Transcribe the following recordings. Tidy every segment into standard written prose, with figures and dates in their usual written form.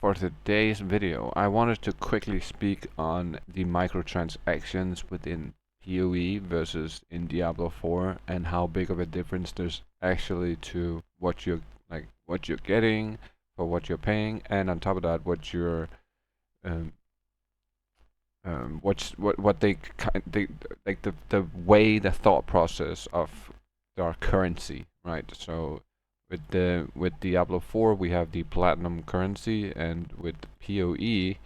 For today's video, I wanted to quickly speak on the microtransactions within PoE versus in Diablo 4 and how big of a difference there's actually to what you're getting for what you're paying, and on top of that, um, what they like the way the thought process of their currency, right? So with Diablo 4 we have the platinum currency, and with PoE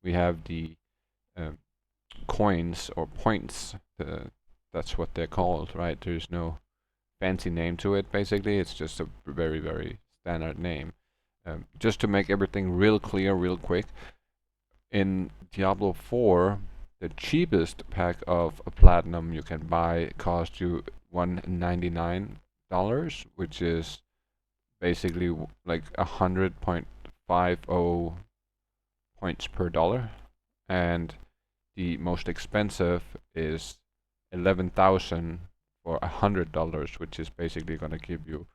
we have the um, coins or points. That's what they're called, right? There's no fancy name to it. Basically, it's just a very standard name. Just to make everything real clear, real quick, in Diablo 4, the cheapest pack of a platinum you can buy costs you $199, which is basically like 100.50 points per dollar, and the most expensive is 11,000 for $100, which is basically going to give you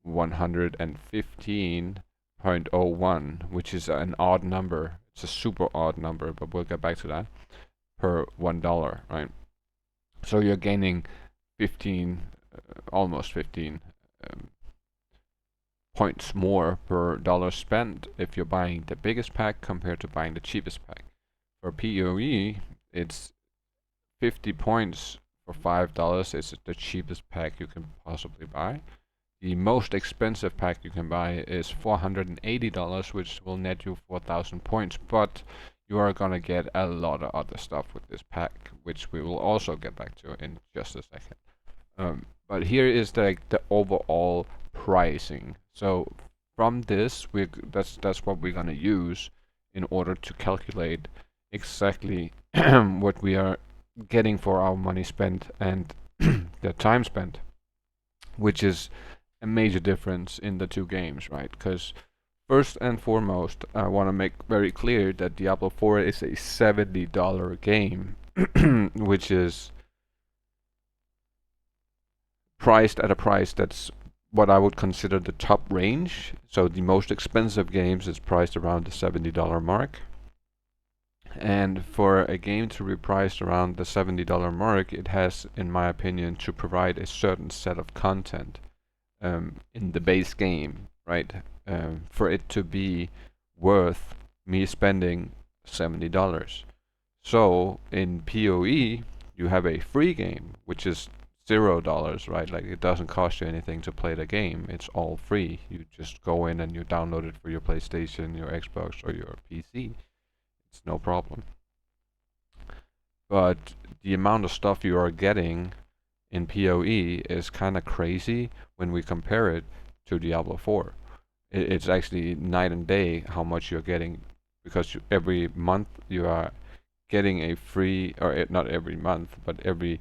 115.01, which is an odd number. It's a super odd number, but we'll get back to that, per $1, right? So you're gaining 15, almost 15 points more per dollar spent if you're buying the biggest pack compared to buying the cheapest pack. For PoE, it's 50 points for $5 is the cheapest pack you can possibly buy. The most expensive pack you can buy is $480, which will net you 4,000 points, but you are gonna get a lot of other stuff with this pack, which we will also get back to in just a second. But here is the overall pricing. So from this, that's what we're gonna use in order to calculate exactly what we are getting for our money spent and the time spent, which is a major difference in the two games, right? Because first and foremost, I want to make very clear that Diablo 4 is a $70 game, which is priced at a price that's what I would consider the top range. So the most expensive games is priced around the $70 mark. And for a game to be priced around the $70 mark, it has, in my opinion, to provide a certain set of content in the base game, right? For it to be worth me spending $70. So in PoE, you have a free game, which is $0, right? Like, it doesn't cost you anything to play the game. It's all free. You just go in and you download it for your PlayStation, your Xbox, or your PC. It's no problem. But the amount of stuff you are getting in PoE is kind of crazy when we compare it to Diablo 4. It's actually night and day how much you're getting, because every month you are getting a free, or not every month, but every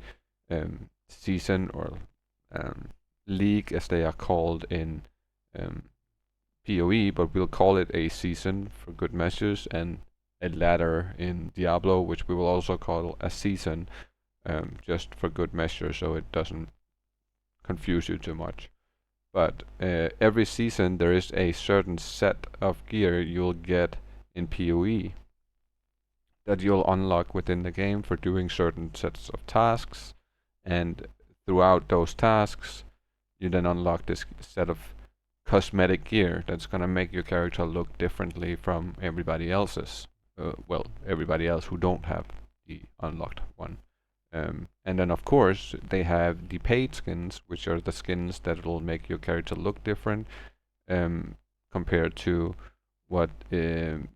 season or league, as they are called in PoE, but we'll call it a season for good measures, and a ladder in Diablo, which we will also call a season, just for good measure, so it doesn't confuse you too much. But every season there is a certain set of gear you'll get in PoE that you'll unlock within the game for doing certain sets of tasks, and throughout those tasks you then unlock this set of cosmetic gear that's gonna make your character look differently from everybody else's. Well, everybody else who don't have the unlocked one. And then of course they have the paid skins, which are the skins that will make your character look different compared to what the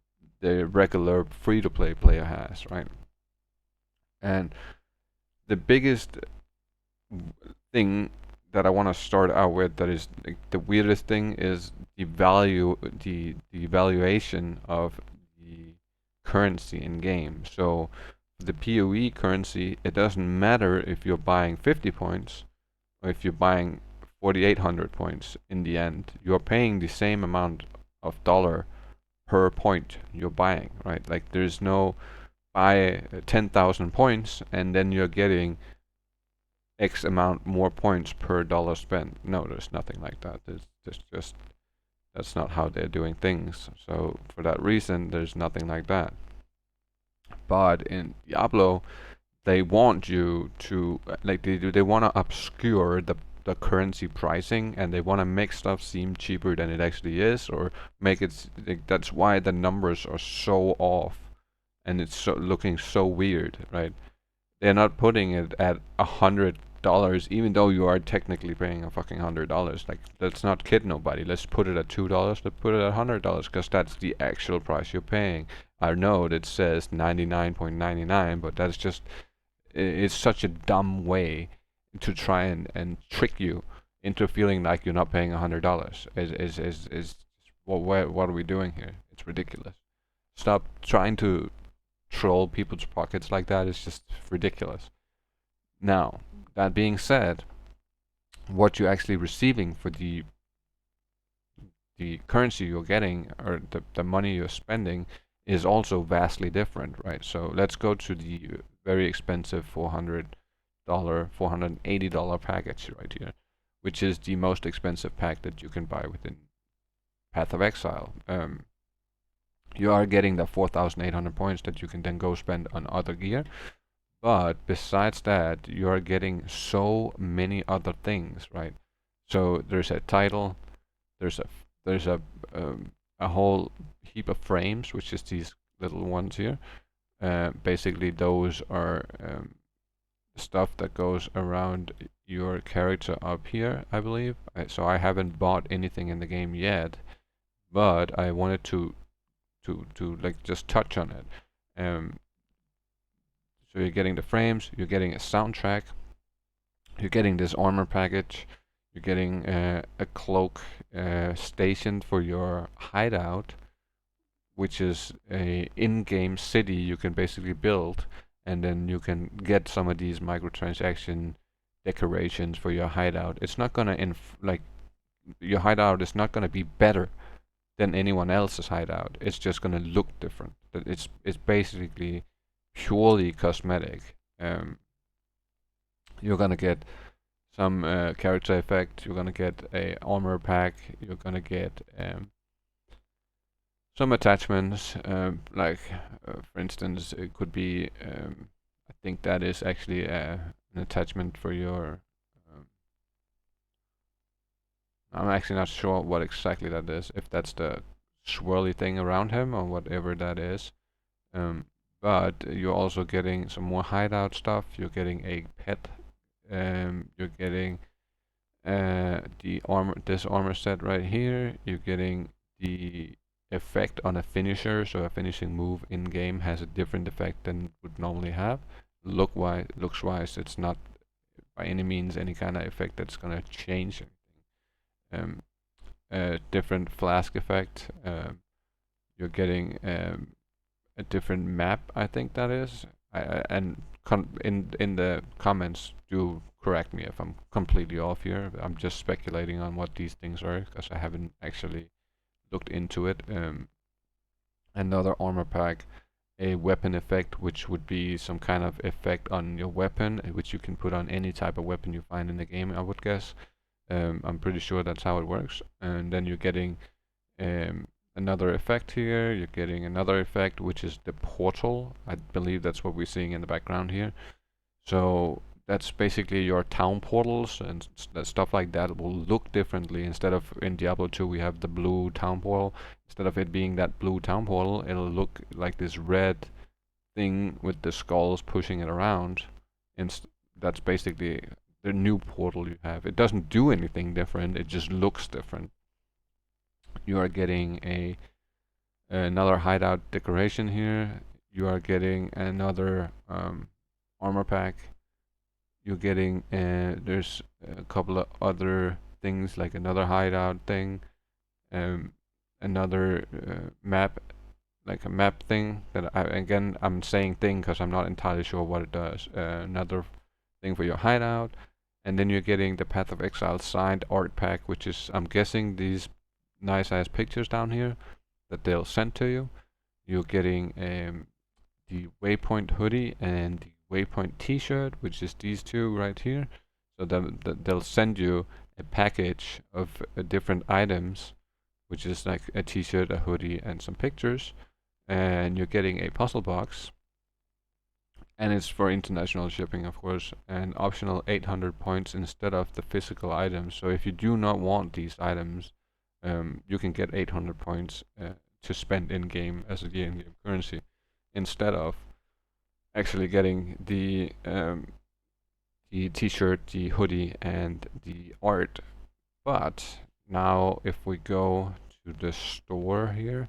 regular free-to-play player has, right? And the biggest thing that I want to start out with, that is like the weirdest thing, is the valuation of the currency in game. So the PoE currency, it doesn't matter if you're buying 50 points or if you're buying 4,800 points. In the end, you're paying the same amount of dollar per point you're buying, right? Like, there's no buy 10,000 points and then you're getting X amount more points per dollar spent. No, there's nothing like that. There's just That's not how they're doing things. So for that reason, there's nothing like that. But in Diablo, they want you to like they want to obscure the currency pricing, and they want to make stuff seem cheaper than it actually is, or make it like, that's why the numbers are so off, and it's so looking so weird, right? They're not putting it at $100, even though you are technically paying a fucking $100. Like, let's not kid nobody. Let's put it at $2. Let's put it at $100, because that's the actual price you're paying. I know it says 99.99, but that's just it's such a dumb way to try and trick you into feeling like you're not paying $100. Is what are we doing here? It's ridiculous. Stop trying to troll people's pockets like that. It's just ridiculous. Now, that being said, what you're actually receiving for the currency you're getting, or the money you're spending, is also vastly different, right? So let's go to the very expensive $480 package right here, which is the most expensive pack that you can buy within Path of Exile. You are getting the 4,800 points that you can then go spend on other gear. But besides that, you are getting so many other things, right? So there's a title, there's a whole heap of frames, which is these little ones here. Basically, those are stuff that goes around your character up here, I believe. So I haven't bought anything in the game yet, but I wanted to like just touch on it. So you're getting the frames, you're getting a soundtrack, you're getting this armor package, you're getting a cloak stationed for your hideout, which is a in-game city you can basically build, and then you can get some of these microtransaction decorations for your hideout. It's not gonna like your hideout is not gonna be better than anyone else's hideout. It's just gonna look different. It's basically purely cosmetic. You're gonna get some character effect. You're gonna get a armor pack. You're gonna get some attachments, like for instance, it could be. I think that is actually an attachment for your. I'm actually not sure what exactly that is. If that's the swirly thing around him or whatever that is. But you're also getting some more hideout stuff. You're getting a pet. You're getting this armor set right here. You're getting the effect on a finisher, so a finishing move in game has a different effect than it would normally have. Looks wise, it's not by any means any kind of effect that's gonna change anything. A different flask effect. You're getting a different map, I think that is. And in the comments, do correct me if I'm completely off here. I'm just speculating on what these things are because I haven't actually looked into it. Another armor pack, a weapon effect, which would be some kind of effect on your weapon, which you can put on any type of weapon you find in the game, I would guess. I'm pretty sure that's how it works. And then you're getting another effect here. You're getting another effect, which is the portal. I believe that's what we're seeing in the background here. So that's basically your town portals and stuff like that will look differently. Instead of in Diablo 2 we have the blue town portal, instead of it being that blue town portal, it'll look like this red thing with the skulls pushing it around. And that's basically the new portal you have. It doesn't do anything different, it just looks different. You are getting another hideout decoration here. You are getting another armor pack. You're getting there's a couple of other things like another hideout thing, another map, like a map thing that I'm saying thing because I'm not entirely sure what it does. Another thing for your hideout, and then you're getting the Path of Exile signed art pack, which is, I'm guessing, these nice ass pictures down here that they'll send to you. You're getting the Waypoint hoodie and the Waypoint t-shirt, which is these two right here. So they'll send you a package of different items which is like a t-shirt, a hoodie, and some pictures. And you're getting a puzzle box, and it's for international shipping, of course, and optional 800 points instead of the physical items. So if you do not want these items, you can get 800 points to spend in game as a in-game currency, instead of actually getting the t-shirt, the hoodie, and the art. But now if we go to the store here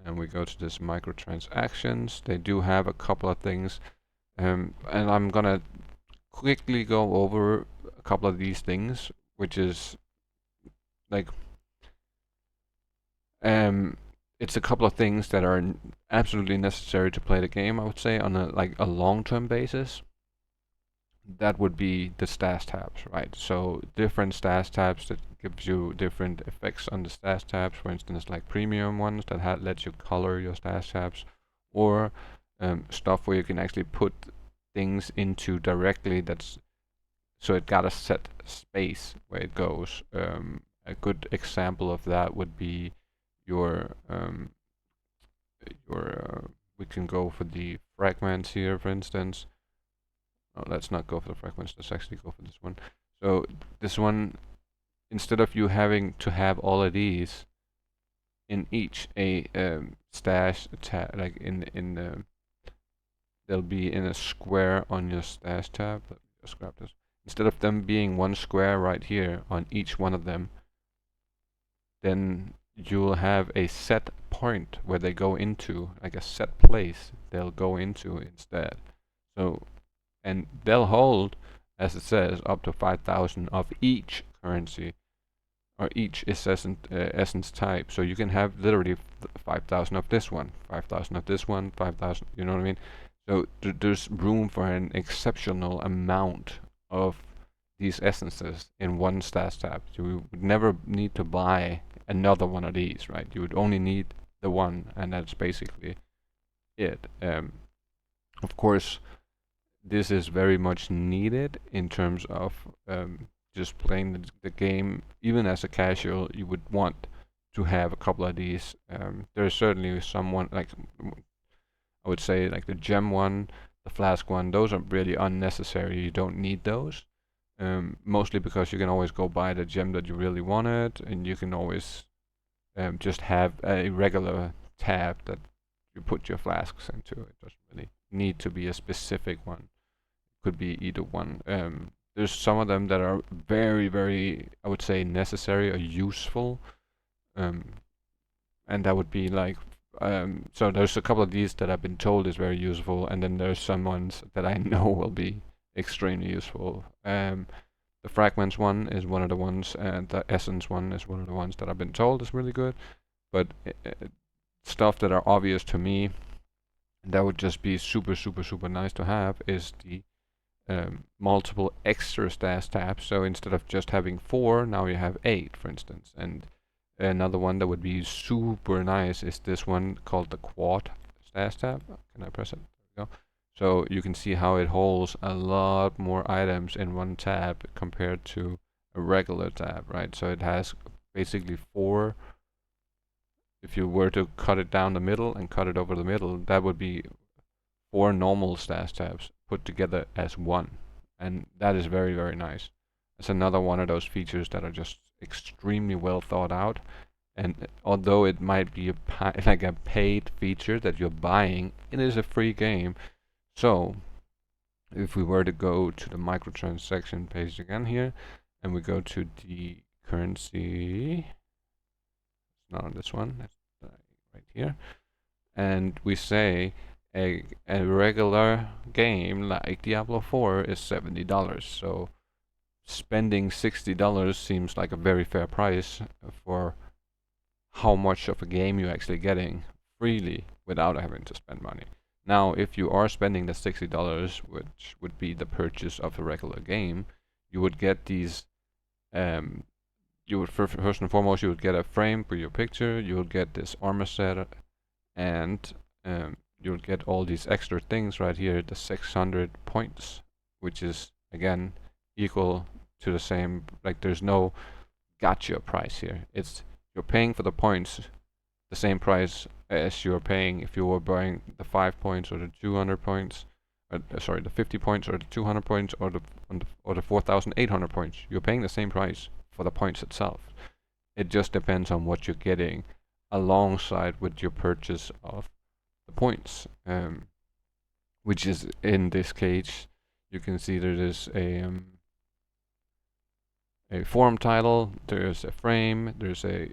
and we go to this microtransactions, they do have a couple of things, and I'm gonna quickly go over a couple of these things, which is like it's a couple of things that are absolutely necessary to play the game, I would say, on a long-term basis. That would be the stash tabs, right? So different stash tabs that gives you different effects on the stash tabs. For instance, like premium ones that let you color your stash tabs, or stuff where you can actually put things into directly. So it got a set space where it goes. A good example of that would be your we can go for the fragments here, for instance. Oh, let's not go for the fragments. Let's actually go for this one. So this one, instead of you having to have all of these in each a stash tab, like they'll be in a square on your stash tab. Let me just grab this. Instead of them being one square right here on each one of them, then you'll have a set point where they go into, like a set place they'll go into instead. So, and they'll hold, as it says, up to 5,000 of each currency or each essence type. So you can have literally 5,000 of this one, 5,000 of this one, 5,000. You know what I mean? So there's room for an exceptional amount of these essences in one stash tab. You would never need to buy another one of these, right? You would only need the one, and that's basically it. Of course, this is very much needed in terms of just playing the game. Even as a casual, you would want to have a couple of these. There's certainly someone, like I would say, like the gem one, the flask one. Those are really unnecessary. You don't need those. Mostly because you can always go buy the gem that you really wanted, and you can always just have a regular tab that you put your flasks into. It doesn't really need to be a specific one. Could be either one. There's some of them that are very, very, I would say, necessary or useful, and that would be like, so there's a couple of these that I've been told is very useful, and then there's some ones that I know will be extremely useful. The fragments one is one of the ones, and the essence one is one of the ones that I've been told is really good. But stuff that are obvious to me, that would just be super, super, super nice to have, is the multiple extra stash tabs. So instead of just having 4, now you have 8, for instance. And another one that would be super nice is this one called the quad stash tab. Can I press it? There we go. So you can see how it holds a lot more items in one tab compared to a regular tab, right? So it has basically 4. If you were to cut it down the middle and cut it over the middle, that would be 4 normal stash tabs put together as one, and that is very, very nice. It's another one of those features that are just extremely well thought out, and although it might be like a paid feature that you're buying, it is a free game. So if we were to go to the microtransaction page again here, and we go to the currency, not on this one, that's right here, and we say a regular game like Diablo 4 is $70. So spending $60 seems like a very fair price for how much of a game you're actually getting freely without having to spend money. Now, if you are spending the $60, which would be the purchase of a regular game, you would get these. You would first and foremost, you would get a frame for your picture. You would get this armor set, and you'll get all these extra things right here, the 600 points, which is again equal to the same, like there's no gotcha price here. It's you're paying for the points the same price as you're paying if you were buying the 5 points or the 200 points, sorry, the 50 points or the 200 points or the 4,800 points. You're paying the same price for the points itself. It just depends on what you're getting alongside with your purchase of the points, which is in this case, you can see there is a forum title, there's a frame, there's a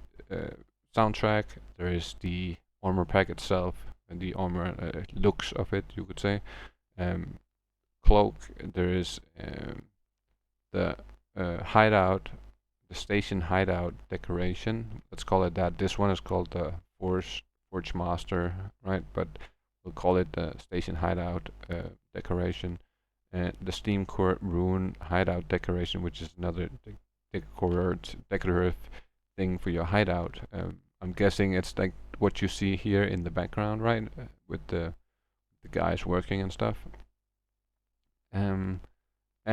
soundtrack, there is the armor pack itself, and the armor looks of it, you could say. Cloak, there is the hideout, the station hideout decoration. Let's call it that. This one is called the Forge Master, right? But we'll call it the station hideout decoration. And the Steam Court Rune hideout decoration, which is another decorative thing for your hideout. I'm guessing it's like what you see here in the background, right? With the guys working and stuff. And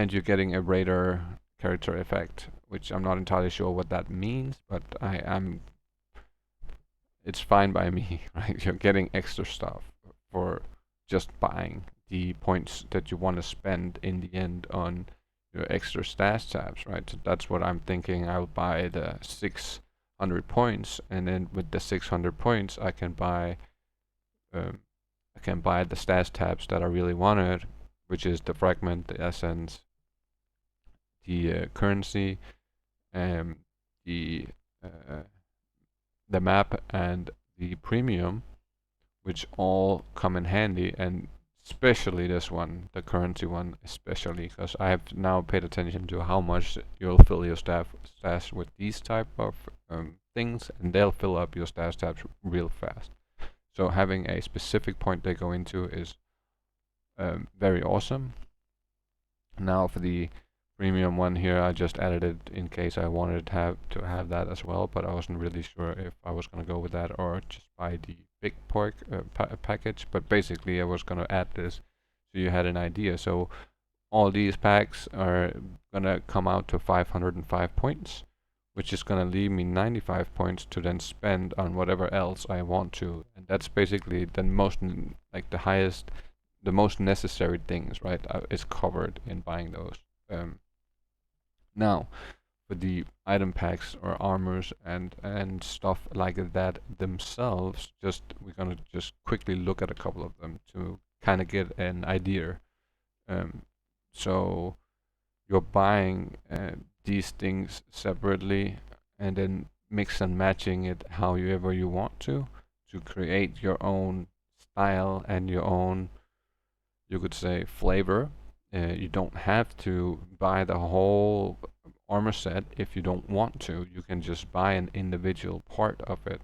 you're getting a Raider character effect, which I'm not entirely sure what that means, but it's fine by me, right? You're getting extra stuff for just buying the points that you want to spend in the end on your extra stash tabs, right? So that's what I'm thinking. I'll buy the 600 points, and then with the 600 points, I can buy the stash tabs that I really wanted, which is the fragment, the essence, the currency, the map, and the premium, which all come in handy, and especially this one, the currency one, especially because I have now paid attention to how much you'll fill your stash with these type of things, and they'll fill up your stash tabs real fast. So having a specific point they go into is very awesome. Now for the premium one here, I just added it in case I wanted to have that as well, but I wasn't really sure if I was going to go with that or just buy the big package. But basically I was going to add this so you had an idea. So all these packs are going to come out to 505 points, which is going to leave me 95 points to then spend on whatever else I want to. And that's basically the most, like the most necessary things, right, is covered in buying those. Now, for the item packs or armors and stuff like that themselves, we're gonna just quickly look at a couple of them to kind of get an idea. So you're buying these things separately and then mix and matching it however you want to create your own style and your own, you could say, flavor. You don't have to buy the whole armor set if you don't want to. You can just buy an individual part of it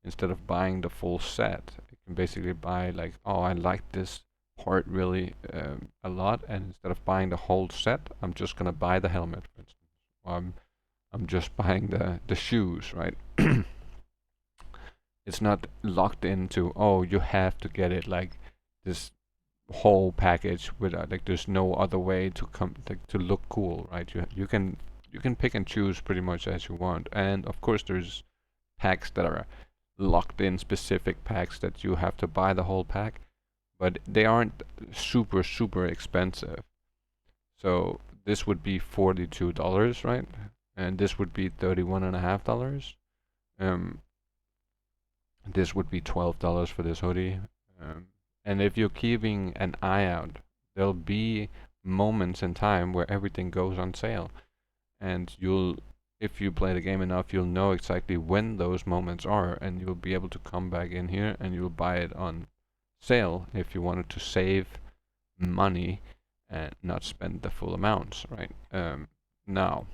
instead of buying the full set. You can basically buy like, oh, I like this part really a lot, and instead of buying the whole set, I'm just gonna buy the helmet, for instance. I'm just buying the shoes, right? It's not locked into, oh, you have to get it like this whole package without, like, there's no other way to come to look cool, right? You can pick and choose pretty much as you want, and of course there's packs that are locked in, specific packs that you have to buy the whole pack, but they aren't super expensive. So this would be $42, right? And this would be $31.50. This would be $12 for this hoodie. And if you're keeping an eye out, there'll be moments in time where everything goes on sale. And if you play the game enough, you'll know exactly when those moments are, and you'll be able to come back in here and you'll buy it on sale if you wanted to save money and not spend the full amounts, right? Now,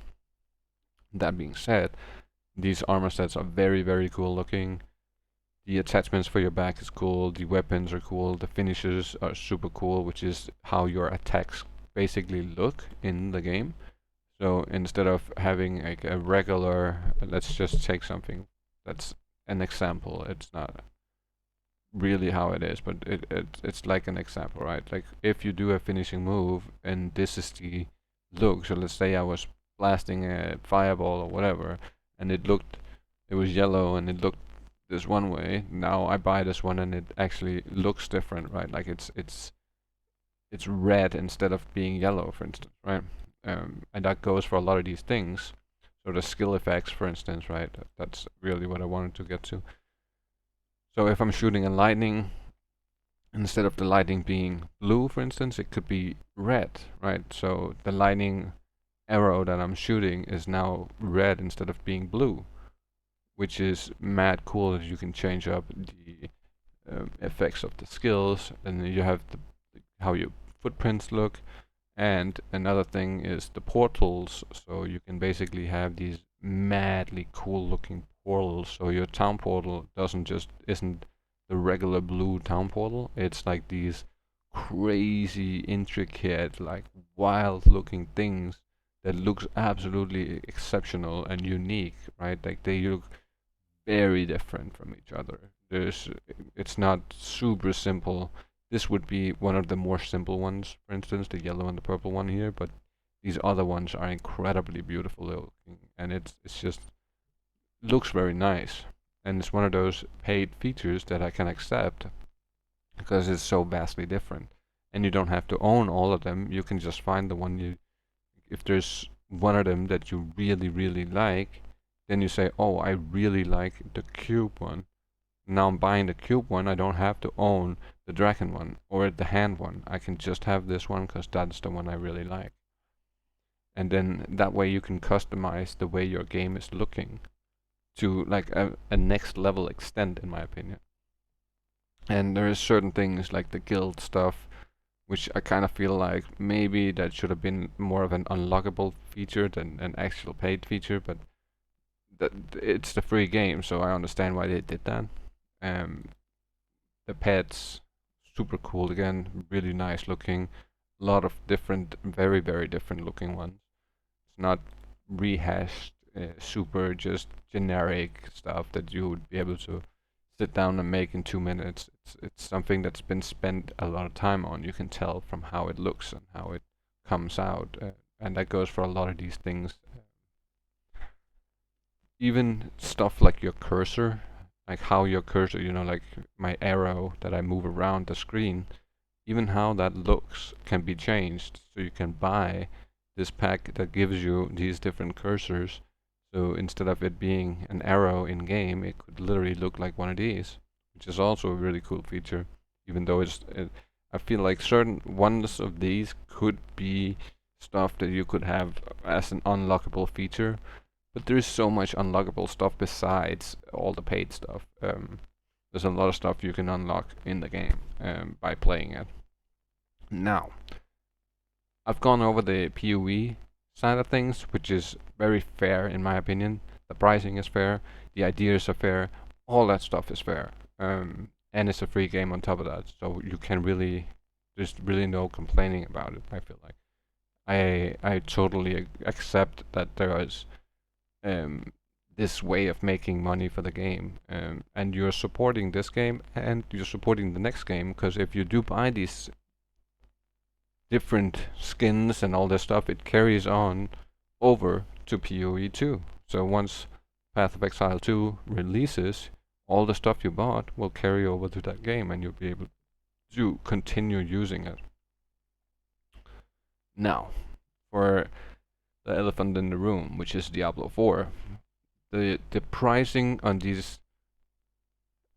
that being said, these armor sets are very cool looking. The attachments for your back is cool, the weapons are cool, the finishes are super cool, which is how your attacks basically look in the game. So instead of having like a regular, let's just take something that's an example. It's not really how it is, but it's like an example, right? Like if you do a finishing move and this is the look, so let's say I was blasting a fireball or whatever, and it looked it was yellow and it looked this one way. Now I buy this one and it actually looks different, right? Like it's red instead of being yellow, for instance, right? And that goes for a lot of these things. So the skill effects, for instance, right? That's really what I wanted to get to. So if I'm shooting a lightning, instead of the lightning being blue, for instance, it could be red, right? So the lightning arrow that I'm shooting is now red instead of being blue, which is mad cool that you can change up the effects of the skills, and then you have how your footprints look. And another thing is the portals, so you can basically have these madly cool looking portals. So your town portal isn't the regular blue town portal. It's like these crazy, intricate, like wild looking things that looks absolutely exceptional and unique, right? Like they look very different from each other. It's not super simple. This would be one of the more simple ones, for instance, the yellow and the purple one here, but these other ones are incredibly beautiful looking, and it's just looks very nice. And it's one of those paid features that I can accept because it's so vastly different. And you don't have to own all of them. You can just find the one if there's one of them that you really, really like, then you say, oh, I really like the cube one. Now I'm buying the cube one, I don't have to own the dragon one or the hand one. I can just have this one because that's the one I really like. And then that way you can customize the way your game is looking to like a next level extent, in my opinion. And there is certain things like the guild stuff, which I kind of feel like maybe that should have been more of an unlockable feature than an actual paid feature, but it's the free game, so I understand why they did that. Um, the pets, super cool again, really nice looking. A lot of different, very, very different looking ones. It's not rehashed, super just generic stuff that you would be able to sit down and make in 2 minutes. It's something that's been spent a lot of time on. You can tell from how it looks and how it comes out, and that goes for a lot of these things. Even stuff like your cursor, like how your cursor, like my arrow that I move around the screen, even how that looks can be changed. So you can buy this pack that gives you these different cursors. So instead of it being an arrow in game, it could literally look like one of these, which is also a really cool feature. Even though I feel like certain ones of these could be stuff that you could have as an unlockable feature, but there is so much unlockable stuff besides all the paid stuff. There's a lot of stuff you can unlock in the game by playing it. Now, I've gone over the PoE side of things, which is very fair in my opinion. The pricing is fair, the ideas are fair, all that stuff is fair. And it's a free game on top of that, so you can there's really no complaining about it, I feel like. I totally accept that there is this way of making money for the game, and you're supporting this game and you're supporting the next game, because if you do buy these different skins and all this stuff, it carries on over to PoE 2. So once Path of Exile 2 releases, all the stuff you bought will carry over to that game and you'll be able to continue using it. Now, for the elephant in the room, which is Diablo 4, the pricing on these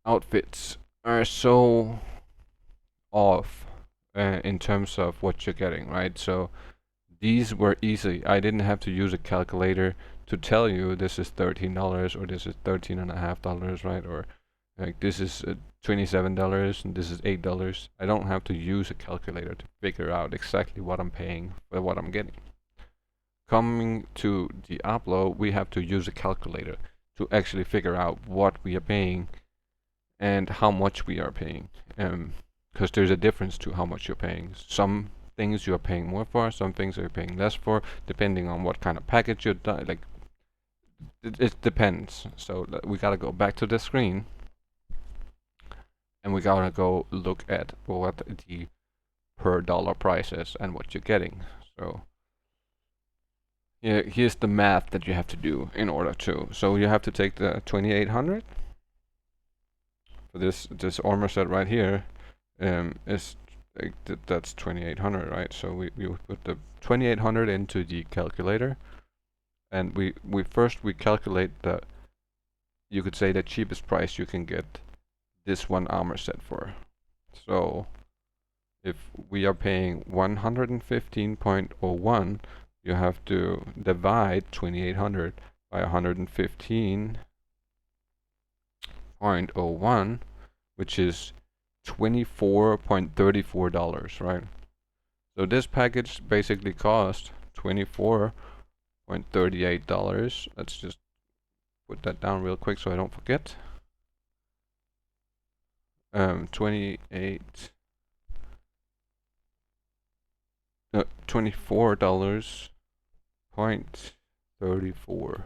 outfits are so off in terms of what you're getting, right? So these were easy. I didn't have to use a calculator to tell you this is $13 or this is $13.50, right? Or like this is $27 and this is $8. I don't have to use a calculator to figure out exactly what I'm paying for what I'm getting. Coming to Diablo, we have to use a calculator to actually figure out what we are paying and how much we are paying. Because there's a difference to how much you're paying. Some things you're paying more for, some things you're paying less for, depending on what kind of package you're like. It depends. So we gotta go back to the screen, and we gotta go look at what the per dollar price is and what you're getting. So here's the math that you have to do in order to. So you have to take the 2800 for this armor set right here. Is like that's 2800, right? So we put the 2800 into the calculator, and we first calculate the, you could say, the cheapest price you can get this one armor set for. So if we are paying 115.01, you have to divide 2800 by 115.01, which is $24.34, right? So this package basically cost $24.38. Let's just put that down real quick so I don't forget. 24.34,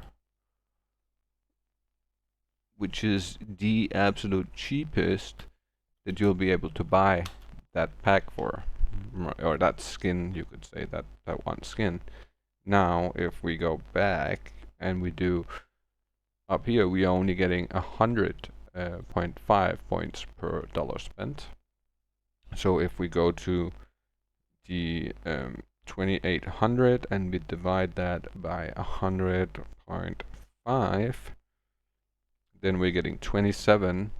which is the absolute cheapest that you'll be able to buy that pack for, or that skin, you could say, that one skin. Now if we go back and we do up here, we are only getting 100.5 points per dollar spent. So if we go to the 2800 and we divide that by 100.5, then we're getting 27.86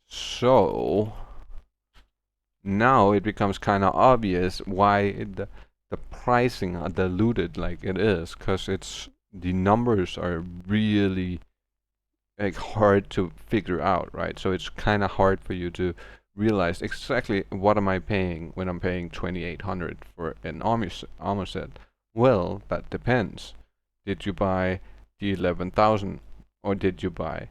So now it becomes kind of obvious why the pricing are diluted like it is, because the numbers are really like hard to figure out, right? So it's kind of hard for you to realize exactly what am I paying when I'm paying 2800 for an armor set. Well, that depends. Did you buy the 11,000, or did you buy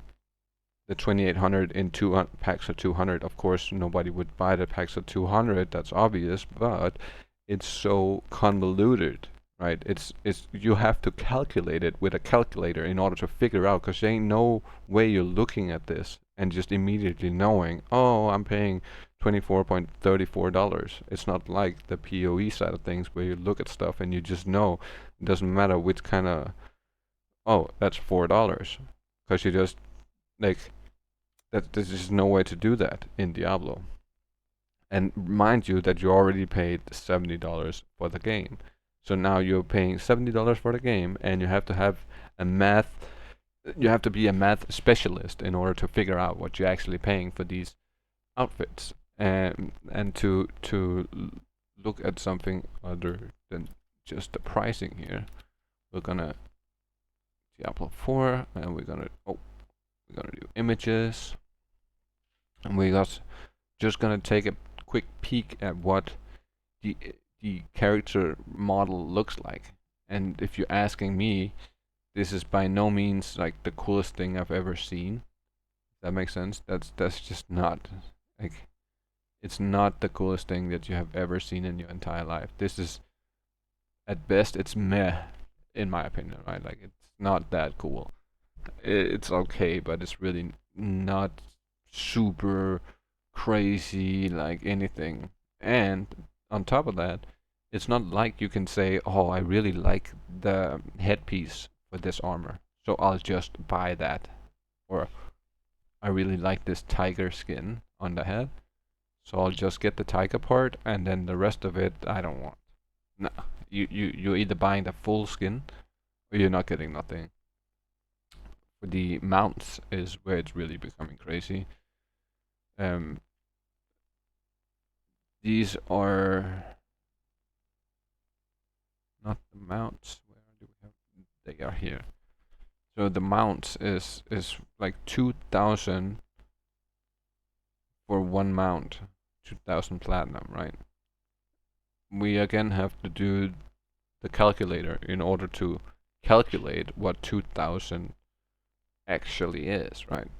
the 2800 in two packs of 200? Of course, nobody would buy the packs of 200. That's obvious, but it's so convoluted, right? It's you have to calculate it with a calculator in order to figure out, because there ain't no way you're looking at this and just immediately knowing, oh, I'm paying $24.34. It's not like the PoE side of things where you look at stuff and you just know. It doesn't matter which kind of, oh, that's $4, because you just like that. There's just no way to do that in Diablo. And mind you that you already paid $70 for the game. So now you're paying $70 for the game, and you have to have you have to be a math specialist in order to figure out what you're actually paying for these outfits. And to look at something other than just the pricing here, we're gonna Diablo 4, and we're gonna do images, and just gonna take a quick peek at what the character model looks like. And if you're asking me, this is by no means like the coolest thing I've ever seen. That makes sense. That's just not like, it's not the coolest thing that you have ever seen in your entire life. This is, at best, it's meh, in my opinion, right? Like, it's not that cool. It's okay, but it's really not super crazy like anything. And on top of that, it's not like you can say, oh, I really like the headpiece for this armor, so I'll just buy that. Or I really like this tiger skin on the head, so I'll just get the tiger part, and then the rest of it I don't want. No, you're either buying the full skin or you're not getting nothing. The mounts is where it's really becoming crazy. These are not the mounts. Where do we have? They are here. So the mounts is like 2,000 for one mount, 2,000 platinum, right? We again have to do the calculator in order to calculate what 2,000 actually is, right?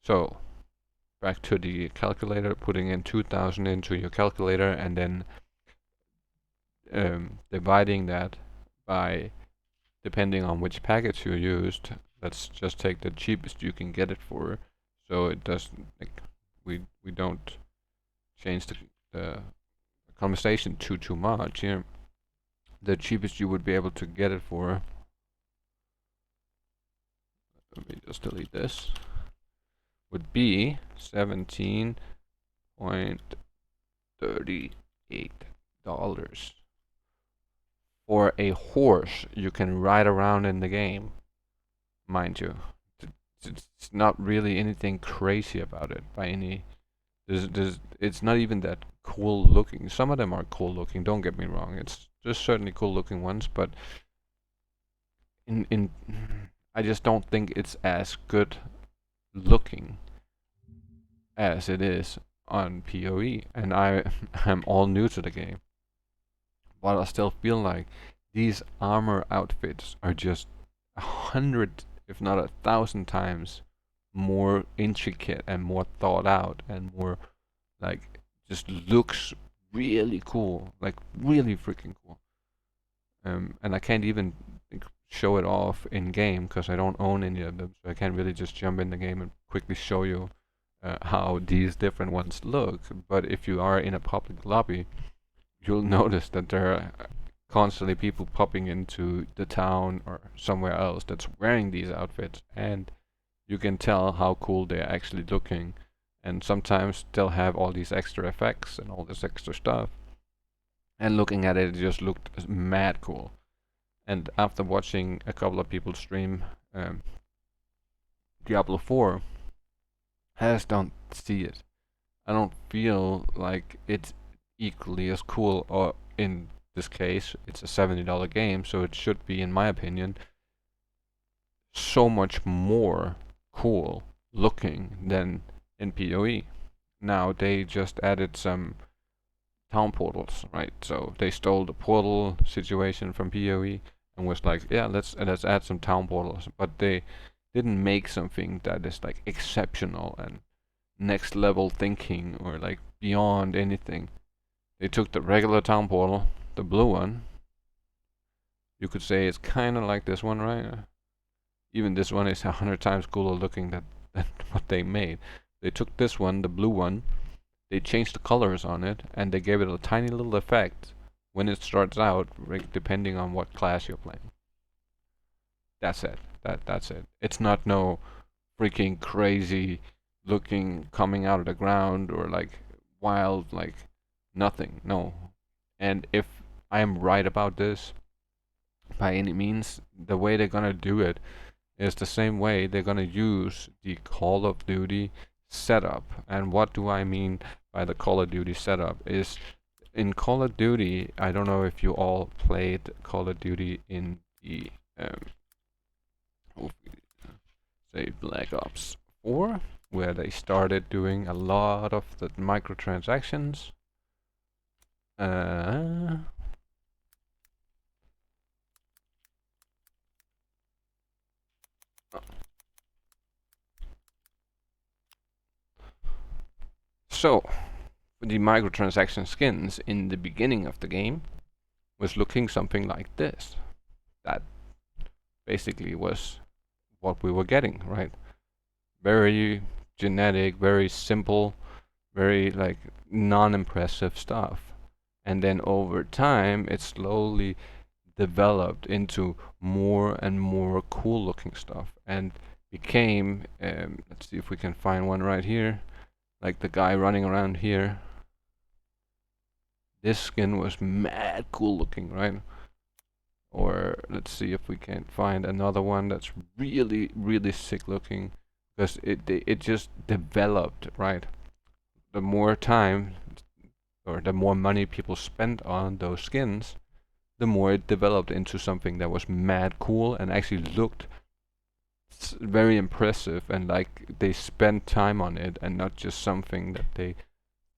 So back to the calculator, putting in 2,000 into your calculator, and then dividing that by, depending on which package you used, let's just take the cheapest you can get it for, so it doesn't like we don't change the conversation too much here. The cheapest you would be able to get it for, let me just delete this, would be $17.38 for a horse you can ride around in the game, mind you. It's not really anything crazy about it by any. It's not even that cool looking. Some of them are cool looking. Don't get me wrong. It's just certainly cool looking ones, but in I just don't think it's as good looking as it is on PoE. And I am all new to the game, but I still feel like these armor outfits are just 100, if not 1,000 times more intricate and more thought out and more like just looks really cool, like really freaking cool. And I can't even show it off in game because I don't own any of them, so I can't really just jump in the game and quickly show you how these different ones look. But if you are in a public lobby, you'll notice that there are constantly people popping into the town or somewhere else that's wearing these outfits, and you can tell how cool they're actually looking. And sometimes they'll have all these extra effects and all this extra stuff, and looking at it, it just looked mad cool. And after watching a couple of people stream Diablo 4, I just don't see it. I don't feel like it's equally as cool, or in this case, it's a $70 game, so it should be, in my opinion, so much more cool looking than in PoE. Now they just added some town portals, right? So they stole the portal situation from PoE and was like, yeah, let's add some town portals, but they didn't make something that is like exceptional and next level thinking or like beyond anything. They took the regular town portal, the blue one. You could say it's kind of like this one, right? Even this one is 100 times cooler looking than what they made. They took this one, the blue one, they changed the colors on it, and they gave it a tiny little effect when it starts out, depending on what class you're playing. That's it. That's it. It's not no freaking crazy looking coming out of the ground or like wild, like nothing. No. And if I am right about this, by any means, the way they're gonna do it is the same way they're gonna use the Call of Duty setup. And what do I mean by the Call of Duty setup is, in Call of Duty, I don't know if you all played Call of Duty in the say Black Ops 4, where they started doing a lot of the microtransactions. So, the microtransaction skins in the beginning of the game was looking something like this. That basically was what we were getting, right? Very genetic, very simple, very like non-impressive stuff. And then over time, it slowly developed into more and more cool looking stuff and became, let's see if we can find one right here, like the guy running around here. This skin was mad cool looking, right? Or let's see if we can find another one that's really sick looking, because it just developed, right? The more time or the more money people spent on those skins, the more it developed into something that was mad cool and actually looked very impressive, and like they spent time on it and not just something that they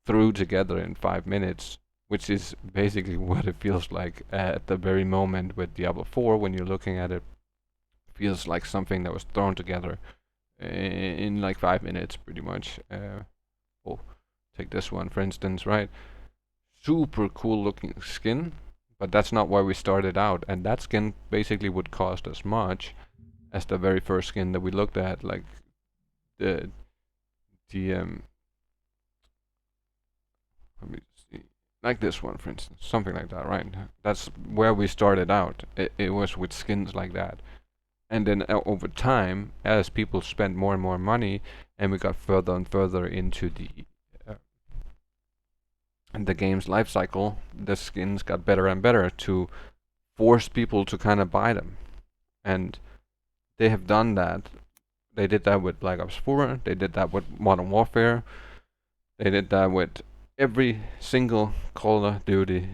threw together in 5 minutes, which is basically what it feels like at the very moment with Diablo 4. When you're looking at it, feels like something that was thrown together in like 5 minutes pretty much. Oh, take this one for instance, right? Super cool looking skin, but that's not why we started out, and that skin basically would cost as much as the very first skin that we looked at, like the the let me see, like this one for instance, something like that, right? That's where we started out. It was with skins like that, and then over time, as people spent more and more money, and we got further and further into uh, the game's life cycle, the skins got better and better to force people to kind of buy them, and they have done that. They did that with Black Ops 4. They did that with Modern Warfare. They did that with every single Call of Duty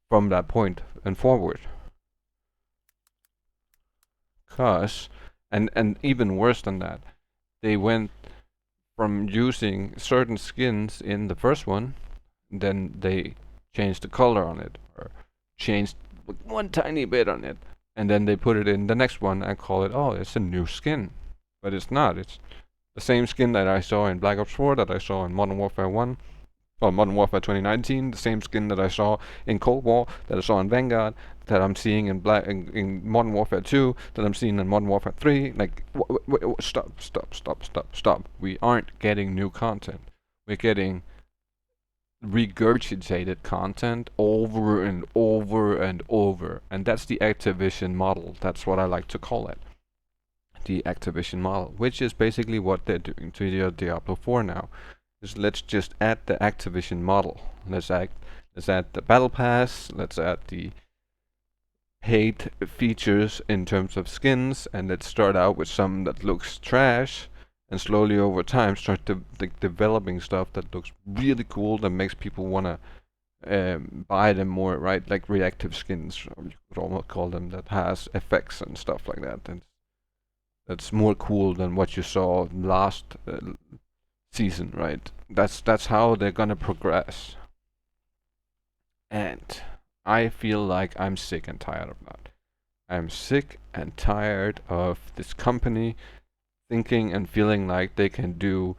from that point and forward. Cause, and even worse than that, they went from using certain skins in the first one, then they changed the color on it, or changed one tiny bit on it, and then they put it in the next one and call it, oh, it's a new skin. But it's not. It's the same skin that I saw in Black Ops 4, that I saw in Modern Warfare 1, or Modern Warfare 2019, the same skin that I saw in Cold War, that I saw in Vanguard, that I'm seeing in Modern Warfare 2, that I'm seeing in Modern Warfare 3. Like, stop. We aren't getting new content. We're getting regurgitated content over and over and over. And that's the Activision model. That's what I like to call it. The Activision model, which is basically what they're doing to your Diablo 4 now. Is let's just add the Activision model. Let's add the battle pass. Let's add the paid features in terms of skins, and let's start out with some that looks trash, and slowly over time start developing stuff that looks really cool, that makes people wanna buy them more, right? Like reactive skins, or you could almost call them, that has effects and stuff like that. And that's more cool than what you saw last season, right? That's how they're gonna progress. And I feel like I'm sick and tired of that. I'm sick and tired of this company thinking and feeling like they can do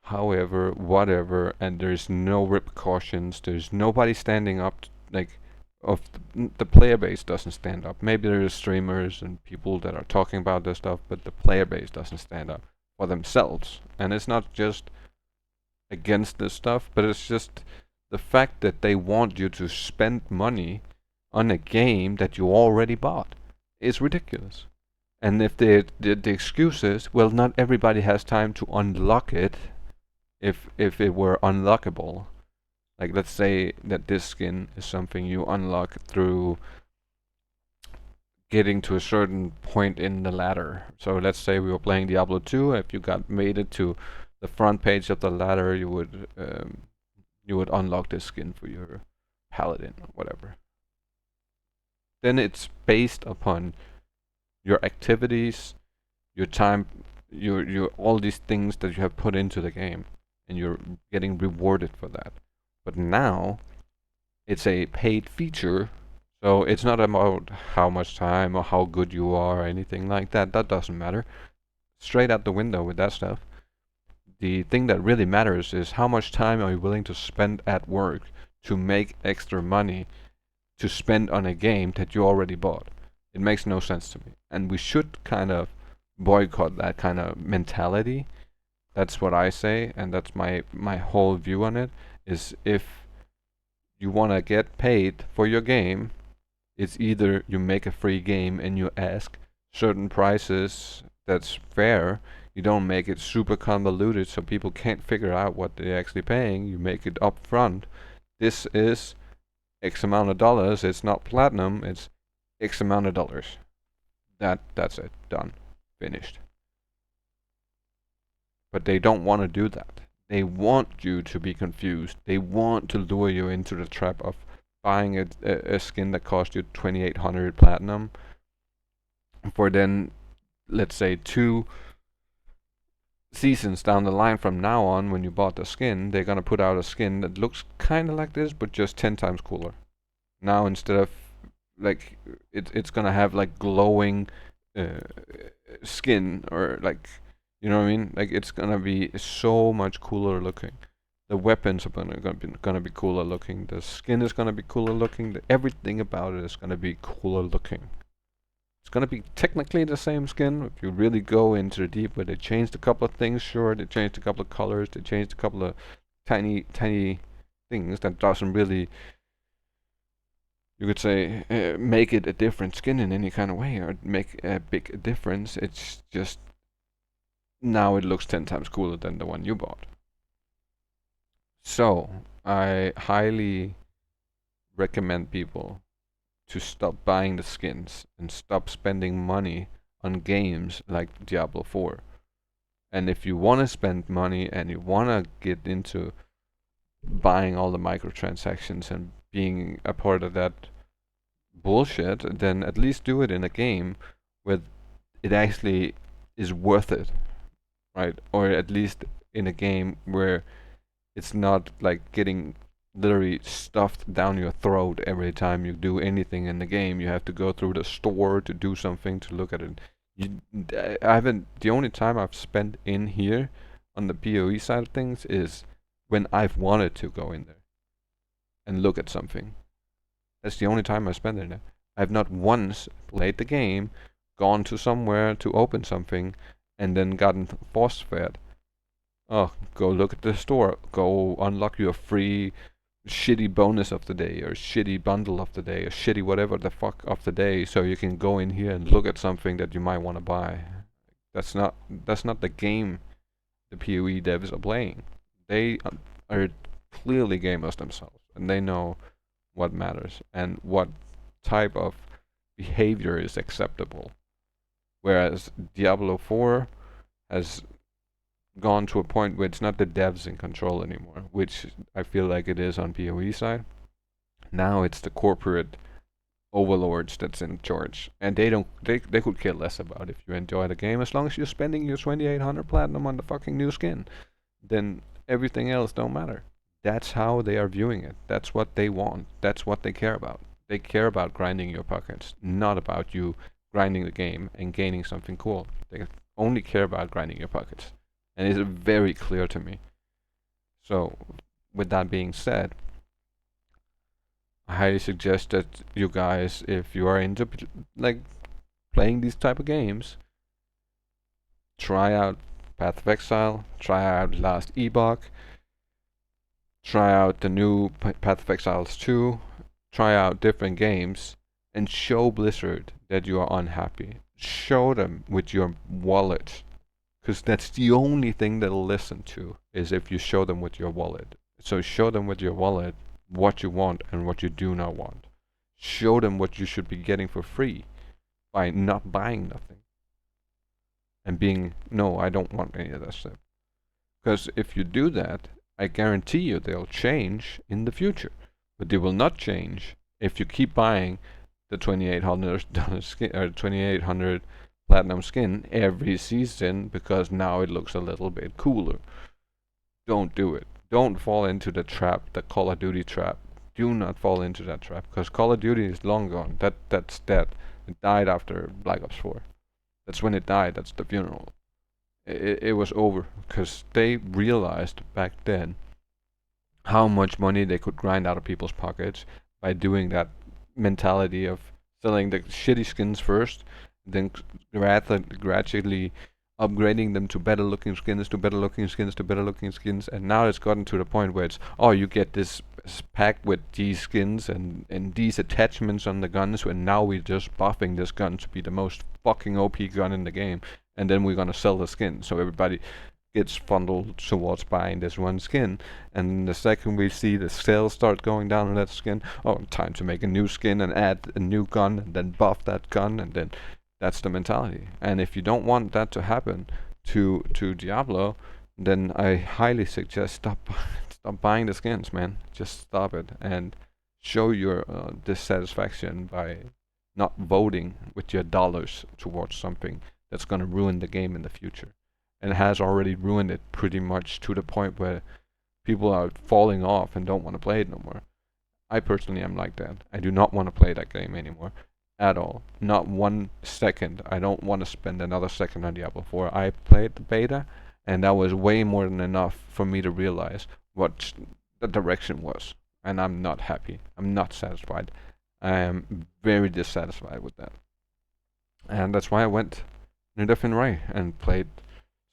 however, whatever, and there's no repercussions. There's nobody standing up, like, of the player base doesn't stand up. Maybe there's streamers and people that are talking about this stuff, but the player base doesn't stand up for themselves. And it's not just against this stuff, but it's just the fact that they want you to spend money on a game that you already bought is ridiculous. And if the excuse is, well, not everybody has time to unlock it, if it were unlockable. Like, let's say that this skin is something you unlock through getting to a certain point in the ladder. So let's say we were playing Diablo 2. If you made it to the front page of the ladder, you would unlock this skin for your paladin or whatever. Then it's based upon your activities, your time, your all these things that you have put into the game, and you're getting rewarded for that. But now it's a paid feature, so it's not about how much time or how good you are or anything like that. That doesn't matter. Straight out the window with that stuff. The thing that really matters is how much time are you willing to spend at work to make extra money to spend on a game that you already bought. It makes no sense to me. And we should kind of boycott that kind of mentality. That's what I say, and that's my whole view on it, is if you want to get paid for your game, it's either you make a free game and you ask certain prices that's fair. You don't make it super convoluted so people can't figure out what they're actually paying. You make it upfront. This is X amount of dollars. It's not platinum. It's X amount of dollars. That's it. Done. Finished. But they don't want to do that. They want you to be confused. They want to lure you into the trap of buying a skin that cost you 2,800 platinum for then, let's say, 2 seasons down the line from now on, when you bought the skin, they're gonna put out a skin that looks kind of like this, but just 10 times cooler. Now, instead of, like, it's gonna have like glowing skin, or like, you know what I mean? Like, it's gonna be so much cooler looking. The weapons are gonna be cooler looking. The skin is gonna be cooler looking. Everything about it is gonna be cooler looking. It's gonna be technically the same skin if you really go into the deep. Where they changed a couple of things, sure. They changed a couple of colors. They changed a couple of tiny things that doesn't really, you could say, make it a different skin in any kind of way or make a big difference. It's just now it looks 10 times cooler than the one you bought. So I highly recommend people to stop buying the skins and stop spending money on games like Diablo 4. And if you want to spend money and you want to get into buying all the microtransactions and being a part of that bullshit, then at least do it in a game where it actually is worth it, right? Or at least in a game where it's not like getting literally stuffed down your throat every time you do anything in the game. You have to go through the store to do something, to look at it. I haven't. The only time I've spent in here on the PoE side of things is when I've wanted to go in there and look at something. That's the only time I spend in there. I've not once played the game, gone to somewhere to open something, and then gotten force fed. Oh, go look at the store. Go unlock your free shitty bonus of the day, or shitty bundle of the day, or shitty whatever the fuck of the day, so you can go in here and look at something that you might want to buy. That's not the game the PoE devs are playing. They are clearly gamers themselves, and they know what matters and what type of behavior is acceptable. Whereas Diablo 4 has gone to a point where it's not the devs in control anymore, which I feel like it is on PoE side. Now it's the corporate overlords that's in charge, and they could care less about if you enjoy the game, as long as you're spending your 2800 platinum on the fucking new skin. Then everything else don't matter. That's how they are viewing it. That's what they want. That's what they care about. They care about grinding your pockets, not about you grinding the game and gaining something cool. They only care about grinding your pockets. And it's very clear to me. So, with that being said, I highly suggest that you guys, if you are into like playing these type of games, try out Path of Exile, try out Last Epoch, try out the new Path of Exiles 2, try out different games, and show Blizzard that you are unhappy. Show them with your wallet, because that's the only thing they'll listen to, is if you show them with your wallet. So show them with your wallet what you want and what you do not want. Show them what you should be getting for free by not buying nothing. And being, no, I don't want any of that stuff. Because if you do that, I guarantee you they'll change in the future. But they will not change if you keep buying the $2,800 skin, or 2,800 platinum skin every season, because now it looks a little bit cooler. Don't do it. Don't fall into the trap, the Call of Duty trap. Do not fall into that trap, because Call of Duty is long gone. That's dead. It died after Black Ops 4. That's when it died. That's the funeral. It was over, because they realized back then how much money they could grind out of people's pockets by doing that mentality of selling the shitty skins first, then gradually upgrading them to better looking skins, to better looking skins, to better looking skins, and now it's gotten to the point where it's, oh, you get this pack with these skins and these attachments on the guns, and now we're just buffing this gun to be the most fucking OP gun in the game, and then we're gonna sell the skin, so everybody gets funneled towards buying this one skin, and the second we see the sales start going down on that skin, oh, time to make a new skin and add a new gun and then buff that gun, and then that's the mentality. And if you don't want that to happen to Diablo, then I highly suggest stop buying the skins, man. Just stop it and show your dissatisfaction by not voting with your dollars towards something that's gonna ruin the game in the future, and has already ruined it pretty much to the point where people are falling off and don't want to play it no more. I personally am like that. I do not want to play that game anymore. At all. Not 1 second. I don't want to spend another second on Diablo 4. I played the beta, and that was way more than enough for me to realize what the direction was. And I'm not happy. I'm not satisfied. I am very dissatisfied with that. And that's why I went in a different way and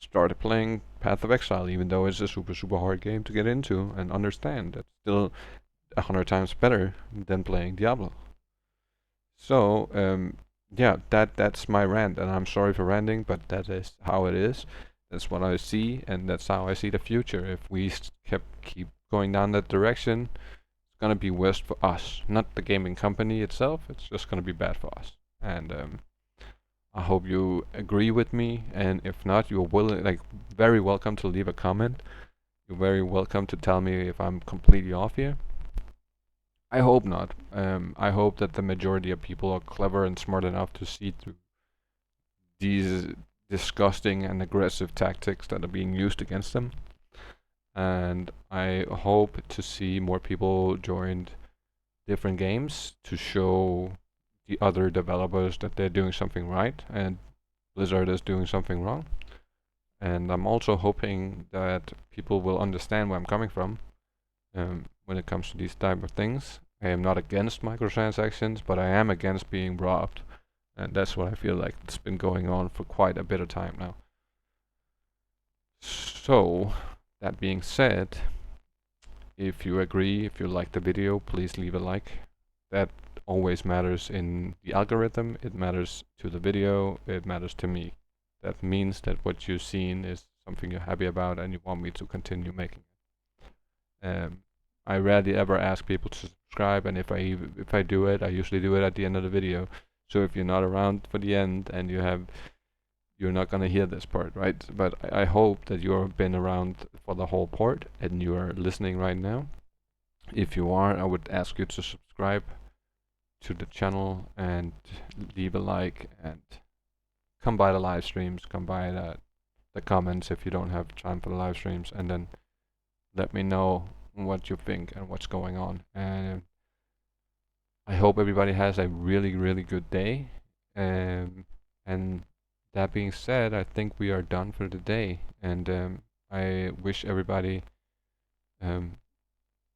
started playing Path of Exile, even though it's a super hard game to get into and understand. It's still 100 times better than playing Diablo. So, yeah, that's my rant, and I'm sorry for ranting, but that is how it is. That's what I see, and that's how I see the future. If we keep going down that direction, it's gonna be worse for us, not the gaming company itself. It's just gonna be bad for us. And I hope you agree with me, and if not, you're very welcome to leave a comment. You're very welcome to tell me if I'm completely off here. I hope not. I hope that the majority of people are clever and smart enough to see through these disgusting and aggressive tactics that are being used against them. And I hope to see more people join different games to show the other developers that they're doing something right and Blizzard is doing something wrong. And I'm also hoping that people will understand where I'm coming from when it comes to these type of things. I am not against microtransactions, but I am against being robbed. And that's what I feel like it's been going on for quite a bit of time now. So, that being said, if you agree, if you like the video, please leave a like. That always matters in the algorithm. It matters to the video. It matters to me. That means that what you've seen is something you're happy about and you want me to continue making it. I rarely ever ask people to subscribe, and if I do it, I usually do it at the end of the video. So if you're not around for the end and you're not gonna hear this part, right? But I hope that you've been around for the whole part and you are listening right now. If you are, I would ask you to subscribe to the channel and leave a like and come by the live streams, come by the comments if you don't have time for the live streams, and then let me know what you think and what's going on. And I hope everybody has a really good day. And that being said, I think we are done for the day. And I wish everybody